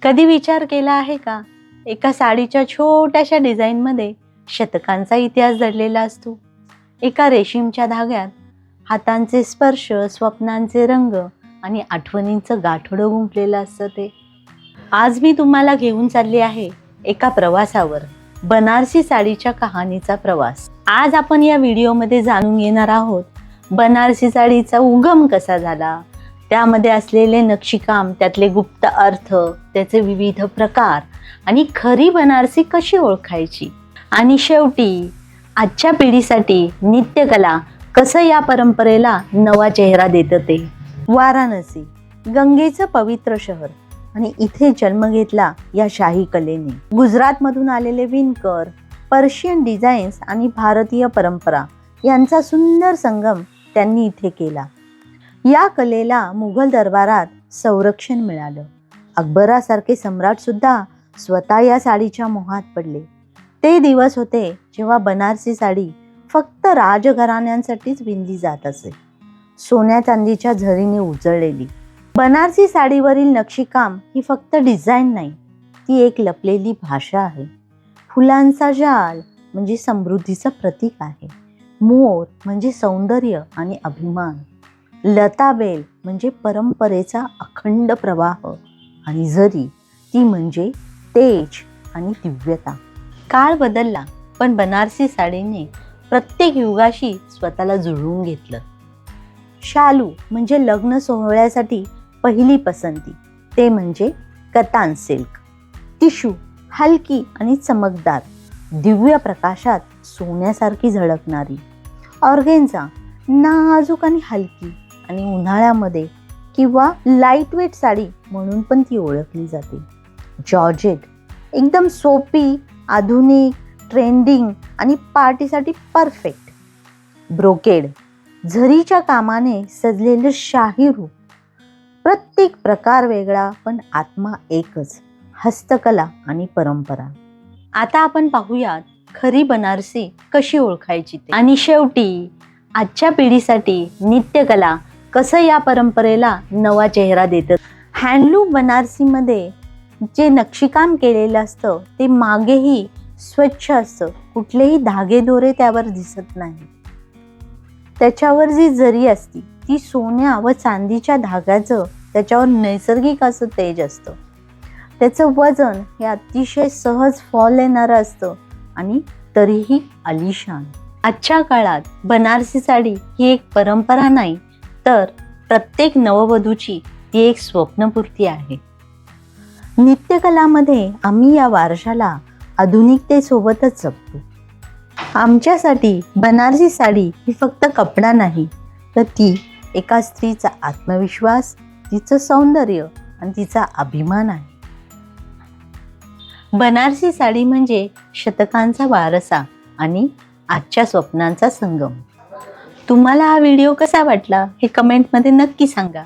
कधी विचार केला आहे का, एका साडीच्या छोट्याशा डिझाईनमध्ये शतकांचा इतिहास दडलेला असतो. एका रेशीमच्या धाग्यात हातांचे स्पर्श, स्वप्नांचे रंग आणि आठवणींचं गाठोडं गुंफलेलं असतं ते. आज मी तुम्हाला घेऊन चालली आहे एका प्रवासावर, बनारसी साडीच्या कहाणीचा प्रवास. आज आपण या व्हिडिओमध्ये जाणून घेणार आहोत बनारसी साडीचा उगम कसा झाला, त्यामध्ये असलेले नक्षीकाम, त्यातले गुप्त अर्थ, त्याचे विविध प्रकार आणि खरी बनारसी कशी ओळखायची, आणि शेवटी आजच्या पिढीसाठी नित्यकला कसं या परंपरेला नवा चेहरा देतं ते. वाराणसी, गंगेचं पवित्र शहर, आणि इथे जन्म घेतला या शाही कलेने. गुजरातमधून आलेले विणकर, पर्शियन डिझाईन्स आणि भारतीय परंपरा यांचा सुंदर संगम त्यांनी इथे केला. या कलेला मुघल दरबारात संरक्षण मिळालं. अकबरासारखे सम्राट सुद्धा स्वतः या साडीच्या मोहात पडले. ते दिवस होते जेव्हा बनारसी साडी फक्त राजघराण्यांसाठीच विणली जात असे, सोन्या चांदीच्या झरीने उजळलेली. बनारसी साडीवरील नक्षीकाम ही फक्त डिझाईन नाही, ती एक लपलेली भाषा आहे. फुलांचा जाल म्हणजे समृद्धीचं प्रतीक आहे. मोर म्हणजे सौंदर्य आणि अभिमान. लताबेल म्हणजे परंपरेचा अखंड प्रवाह, आणि जरी ती म्हणजे तेज आणि दिव्यता. काळ बदलला, पण बनारसी साडीने प्रत्येक युगाशी स्वतःला जुळवून घेतलं. शालू म्हणजे लग्न सोहळ्यासाठी पहिली पसंती, ते म्हणजे कतान सिल्क. टिशू हलकी आणि चमकदार, दिव्य प्रकाशात सोन्यासारखी झळकणारी. ऑर्गेन्झा नाजूक आणि हलकी, आणि उन्हाळ्यामध्ये किंवा लाईट वेट साडी म्हणून पण ती ओळखली जाते. जॉर्जेट एकदम सोपी, आधुनिक, ट्रेंडिंग आणि पार्टीसाठी परफेक्ट. ब्रोकेड झरीच्या कामाने सजलेलं शाही रूप. प्रत्येक प्रकार वेगळा, पण आत्मा एकच, हस्तकला आणि परंपरा. आता आपण पाहूयात खरी बनारसी कशी ओळखायची ते. आणि शेवटी आजच्या पिढीसाठी नित्यकला कसं या परंपरेला नवा चेहरा देतं. हँडलूम बनारसीमध्ये जे नक्षीकाम केलेलं असतं ते मागेही स्वच्छ असतं, कुठलेही धागे दोरे त्यावर दिसत नाही. त्याच्यावर जी जरी असती ती सोन्या व चांदीच्या धाग्याचं त्याच्यावर नैसर्गिक असं तेज असतं. त्याचं वजन हे अतिशय सहज फॉल येणारं असतं, आणि तरीही आलिशान. आजच्या काळात बनारसी साडी ही एक परंपरा नाही, तर प्रत्येक नववधूची ती एक स्वप्नपूर्ती आहे. नित्यकलामध्ये आम्ही या वारशाला आधुनिकतेसोबतच जपतो. आमच्यासाठी बनारसी साडी ही फक्त कपडा नाही, तर ती एका स्त्रीचा आत्मविश्वास, तिचं सौंदर्य आणि तिचा अभिमान आहे. बनारसी साडी म्हणजे शतकांचा वारसा आणि आजच्या स्वप्नांचा संगम. तुम्हाला हा व्हिडिओ कसा वाटला हे कमेंटमध्ये नक्की सांगा.